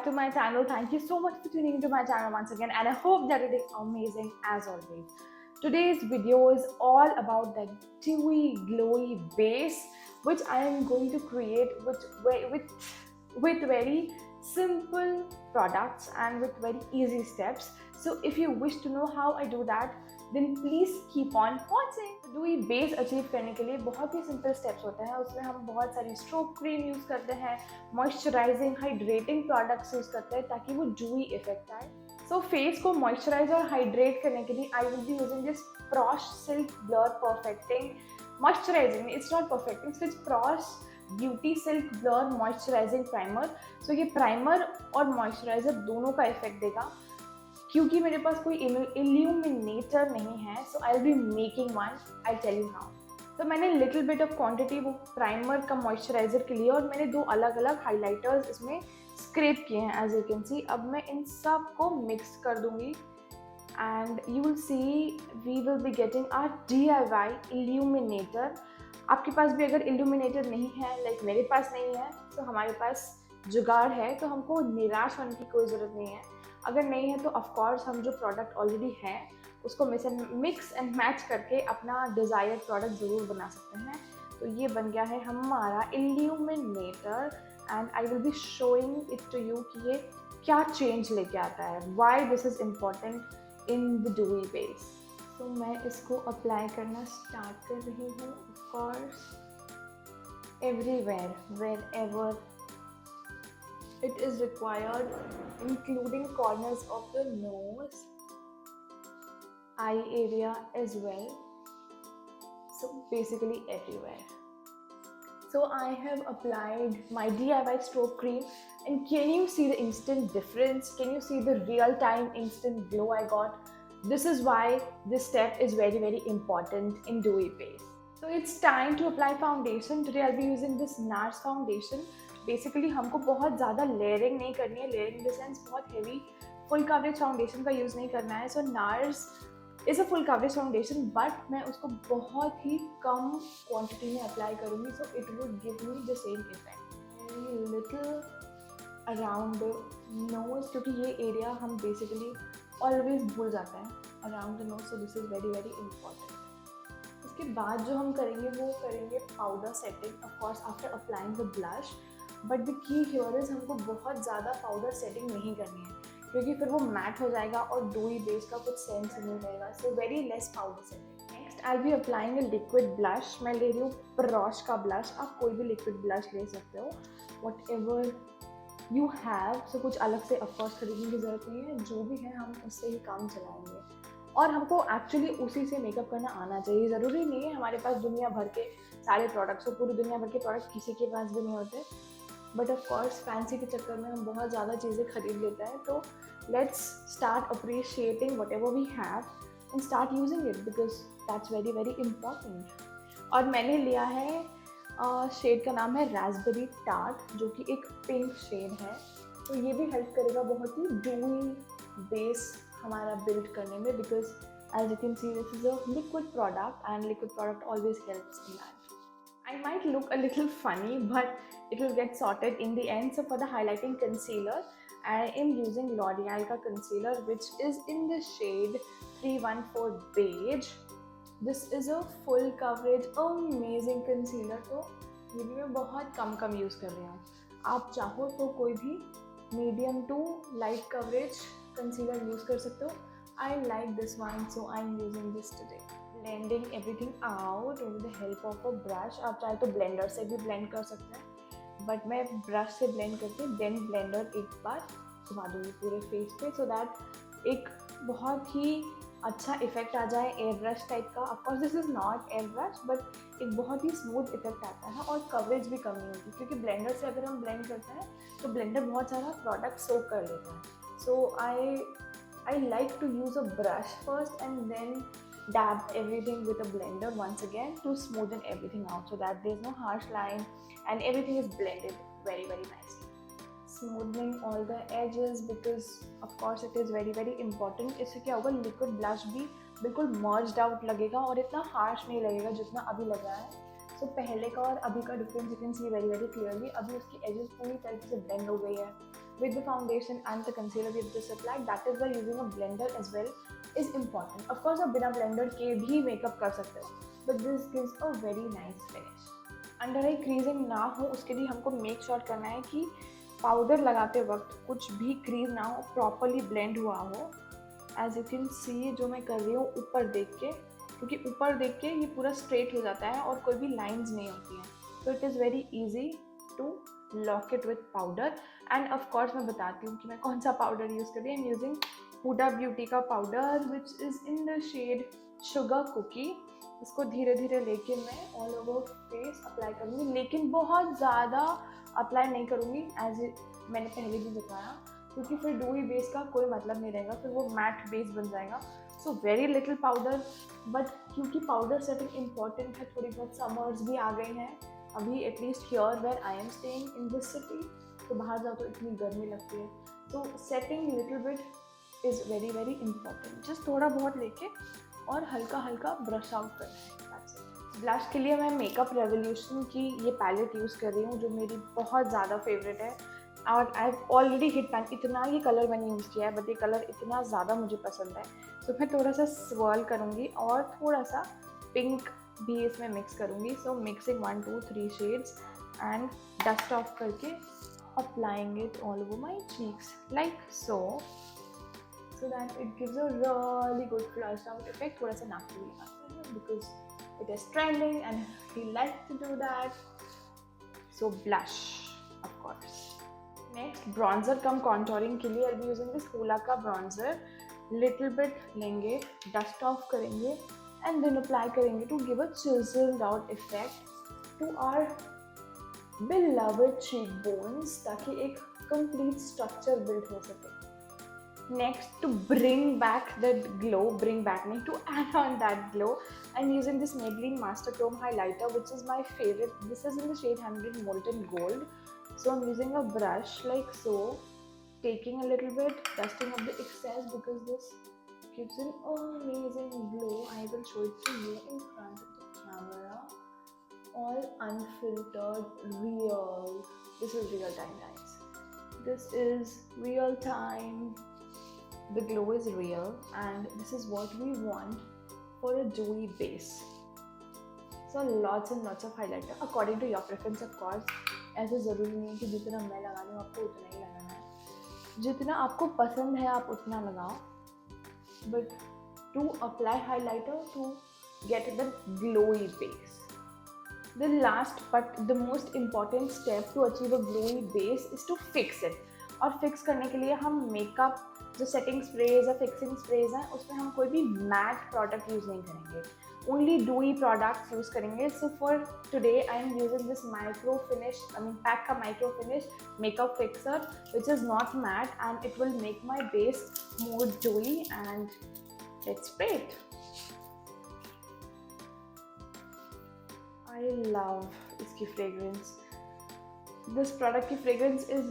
back to my channel. Thank you so much for tuning into my channel once again, and I hope that it is amazing as always. Today's video is all about that dewy, glowy base which I am going to create with very simple products and with very easy steps. So if you wish to know how I do that, then please keep on watching. Dewy base achieve करने के लिए बहुत ही simple steps होते हैं. उसमें हम बहुत सारी स्ट्रोक क्रीम यूज़ करते हैं, मॉइस्चराइजिंग हाइड्रेटिंग प्रोडक्ट्स यूज़ करते हैं ताकि वो डुई इफेक्ट आए. सो फेस को मॉइस्चराइज और हाइड्रेट करने के लिए I will be using this Praush silk blur perfecting moisturising. It's not perfecting, it's Praush beauty silk blur moisturising primer. So ये प्राइमर और मॉइस्चराइजर दोनों का इफेक्ट देगा. क्योंकि मेरे पास कोई इल्यूमिनेटर नहीं है, so I will be making one. I tell you how. तो मैंने लिटिल बिट ऑफ क्वांटिटी वो प्राइमर का मॉइस्चराइजर के लिए, और मैंने दो अलग अलग हाइलाइटर्स इसमें स्क्रैप किए हैं एज यू कैन सी. अब मैं इन सब को मिक्स कर दूंगी and you will see we will be getting our DIY illuminator. आपके पास भी अगर इल्यूमिनेटर नहीं है, लाइक मेरे पास नहीं है, तो हमारे पास जुगाड़ है. तो हमको निराश होने की कोई ज़रूरत नहीं है. अगर नहीं है तो ऑफकोर्स हम जो प्रोडक्ट ऑलरेडी है उसको मिक्स एंड मैच करके अपना डिज़ायर्ड प्रोडक्ट ज़रूर बना सकते हैं. तो ये बन गया है हमारा illuminator and I will be showing it to you कि ये क्या चेंज लेके आता है, why this is important in the dewy base. तो मैं इसको अप्लाई करना स्टार्ट कर रही हूँ. Of course everywhere wherever it is required, including corners of the nose, eye area as well. So basically everywhere. So I have applied my DIY stroke cream, and can you see the instant difference? Can you see the real time instant glow I got? This is why this step is very very important in dewy base. So it's time to apply foundation. Today I'll be using this NARS foundation. Basically हमको बहुत ज़्यादा layering नहीं करनी है. Layering in the sense बहुत heavy full coverage foundation का use नहीं करना है. So NARS is a full coverage foundation, but मैं उसको बहुत ही कम क्वांटिटी में अप्लाई करूँगी. So it would give me the same effect. Little around nose, क्योंकि ये एरिया हम बेसिकली ऑलवेज भूल जाते हैं around the nose. So this is very very important. इसके बाद जो हम करेंगे वो करेंगे powder setting, of course after applying the blush. But the key here is हमको बहुत ज़्यादा पाउडर सेटिंग नहीं करनी है, क्योंकि फिर वो मैट हो जाएगा और डुई बेस का कुछ सेंस नहीं रहेगा. So very less powder setting. Next I be applying a liquid blush. मैं ले रही हूँ प्रॉश का ब्लश. आप कोई भी लिक्विड ब्लश ले सकते हो, वट एवर यू हैव. सो कुछ अलग से ऑफकोर्स खरीदने की ज़रूरत नहीं है. जो भी है हम उससे ही काम चलाएंगे, और हमको एक्चुअली उसी से मेकअप करना आना चाहिए. ज़रूरी नहीं है हमारे पास दुनिया भर के सारे प्रोडक्ट्स हो. पूरी दुनिया भर के प्रोडक्ट किसी के पास भी नहीं होते, बट ऑफकोर्स फैंसी के चक्कर में हम बहुत ज़्यादा चीज़ें खरीद लेते हैं. तो let's start appreciating whatever we have and start using it, because that's very very important. और मैंने लिया है शेड का नाम है रास्पबेरी टार्ट, जो कि एक पिंक शेड है. तो ये भी हेल्प करेगा बहुत ही डुई बेस हमारा बिल्ड करने में, because as you can see this is a liquid product and liquid product always helps in that. I might look a little funny, but it will get sorted in the end. So for the highlighting concealer, I am using L'Oreal ka concealer, which is in the shade 314 beige. This is a full coverage amazing concealer. तो ये भी मैं बहुत कम use कर रही हूँ. आप चाहो तो कोई भी medium to light coverage concealer use कर सकते हो. I like this one, so I'm using this today. Blending everything out with the help of a brush. आप चाहे तो ब्लेंडर से भी ब्लेंड कर सकते हैं, बट मैं ब्रश से ब्लेंड करके देन ब्लेंडर एक बार घुमा दूँगी पूरे फेस पे, सो दैट एक बहुत ही अच्छा इफेक्ट आ जाए एयर ब्रश टाइप का. Of course this is not air brush, but एक बहुत ही स्मूथ इफेक्ट आता है और कवरेज भी कम नहीं होती, क्योंकि ब्लेंडर से अगर हम ब्लेंड करते हैं तो ब्लेंडर बहुत सारा प्रोडक्ट सोक कर लेता है. सो I like to use a brush first and then dab everything with a blender once again to smoothen everything out, so that there's no harsh line and everything is blended very very nicely. Smoothing all the edges, because of course it is very very important. इससे क्या होगा, liquid blush भी बिल्कुल merged out लगेगा और इतना harsh नहीं लगेगा जितना अभी लग रहा है. तो पहले का और अभी का difference you can C very very clearly. अभी उसकी एजेस पूरी तरीके से ब्लेंड हो गई है with the foundation and the concealer we have just applied. That is why using a blender as well is important. Of course आप बिना blender के भी मेकअप कर सकते हो, but this gives a very nice finish. Under eye creasing ना हो उसके लिए हमको मेक श्योर करना है कि पाउडर लगाते वक्त कुछ भी क्रीज ना हो, प्रॉपरली ब्लेंड हुआ हो. एज यू कैन सी जो मैं कर रही हूँ ऊपर देख के, क्योंकि ऊपर देख के ये पूरा स्ट्रेट हो जाता है और कोई भी लाइंस नहीं होती हैं. तो it is very easy to lock it with powder. And of course मैं बताती हूँ कि मैं कौन सा पाउडर यूज़ कर रही हूँ. I am using Huda beauty का powder which is in the shade sugar cookie. इसको धीरे धीरे लेके मैं ऑल ओवर फेस अप्लाई करूँगी, लेकिन बहुत ज़्यादा अप्लाई नहीं करूँगी एज मैंने पहले भी बताया, क्योंकि फिर डूई बेस का कोई मतलब नहीं रहेगा, फिर वो मैट बेस बन जाएगा. So very little powder, but क्योंकि पाउडर सेटिंग इम्पॉर्टेंट है, थोड़ी बहुत समर्स भी आ गई हैं अभी, at least here where I am staying in this city. तो बाहर जाओ तो इतनी गर्मी लगती है, तो setting little bit is very very important. Just थोड़ा बहुत लेके और हल्का हल्का ब्रश आउट करना है. ब्लश के लिए मैं मेकअप रेवोल्यूशन की ये पैलेट यूज़ कर रही हूँ, जो मेरी बहुत ज़्यादा फेवरेट है. और I have already hit pan, इतना ये कलर मैंने यूज़ किया है, बट ये कलर इतना ज़्यादा मुझे पसंद है. तो मैं थोड़ा सा स्वर्ल करूँगी और थोड़ा सा पिंक भी इसमें मिक्स करूँगी. So mixing 1 2 3 shades and dust off करके applying it all over my cheeks like so, so that it gives a really good flush out effect. थोड़ा सा नाक भी लगाते हैं because it is trending and he likes to do that. So blush of course. Next bronzer come contouring के लिए I'll be using this Hoola का bronzer. Little bit लेंगे, dust off करेंगे and then apply करेंगे to give a chiseled out effect to our beloved cheekbones, ताकि एक complete structure build हो सके. Next, to bring back that glow, to add on that glow, I'm using this Maybelline Master Chrome highlighter, which is my favorite. This is in the shade 100 Molten Gold. So I'm using a brush like so, taking a little bit, dusting up the excess because this gives an amazing glow. I will show it to you in front of the camera. All unfiltered, real. This is real time, guys. This is real time. The glow is real and this is what we want for a dewy base. So lots and lots of highlighter according to your preference of course. ऐसे ज़रूरी नहीं है कि जितना मैं लगा रही हूँ आपको उतना ही लगाना है. जितना आपको पसंद है आप उतना लगाओ, but to apply highlighter to get the glowy base. The last but the most important step to achieve a glowy base is to fix it. और फिक्स करने के लिए हम मेकअप जो सेटिंग स्प्रेज या फिक्सिंग स्प्रेज हैं उसमें हम कोई भी मैट प्रोडक्ट यूज़ नहीं करेंगे, ओनली डूई प्रोडक्ट्स यूज़ करेंगे. So for today I am using this micro finish, I mean PAC का micro finish makeup fixer which is not matte and it will make my base more dewy and let's spray it. I love इसकी fragrance. This product की fragrance is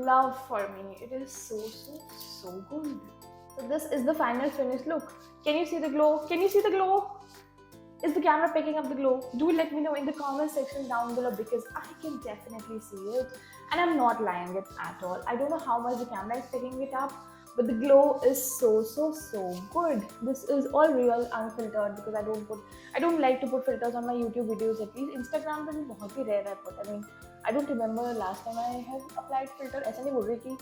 love for me. It is so good. So this is the final finished look. Can you see the glow? Can you see the glow? Is the camera picking up the glow? Do let me know in the comment section down below because I can definitely see it. And I'm not lying it at all. I don't know how much the camera is picking it up, but the glow is so good. This is all real unfiltered because I don't like to put filters on my YouTube videos at least. Instagram पे भी बहुत ही rare है put. I mean, I don't remember last time I have applied filter. ऐसा नहीं बोल रही कि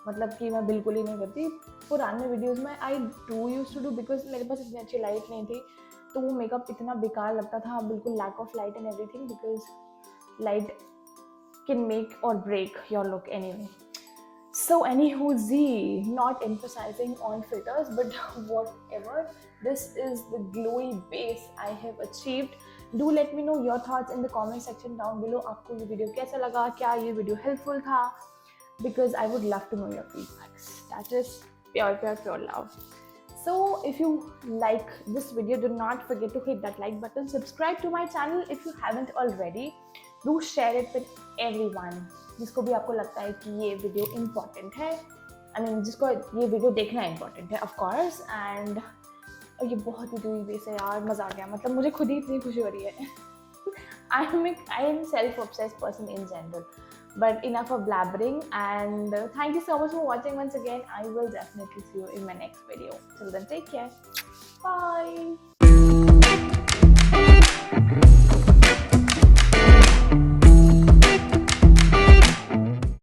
मतलब कि मैं बिल्कुल ही नहीं करती. पुराने वीडियोस में I do used to do because मेरे पास इतनी अच्छी लाइट नहीं थी, तो वो मेकअप इतना बेकार लगता था, बिल्कुल lack of light and everything because light can make or break your look anyway. So anywho, not emphasizing on filters, but whatever, this is the glowy base I have achieved. Do let me know your thoughts in the comment section down below. आपको ये video कैसा लगा, क्या ये video helpful था, because I would love to know your feedbacks. That is pure love. So if you like this video, do not forget to hit that like button. Subscribe to my channel if you haven't already. Do share it with everyone जिसको भी आपको लगता है कि ये video important है. I mean, जिसको ये वीडियो देखना इम्पॉर्टेंट है of course. And ये बहुत ही डूई बेस है यार, मज़ा आ गया. मतलब मुझे खुद ही इतनी खुशी हो रही है. I am self-obsessed person in general. But enough of blabbering, and thank you so much for watching once again. I will definitely see you in my next video. Till then, take care. Bye.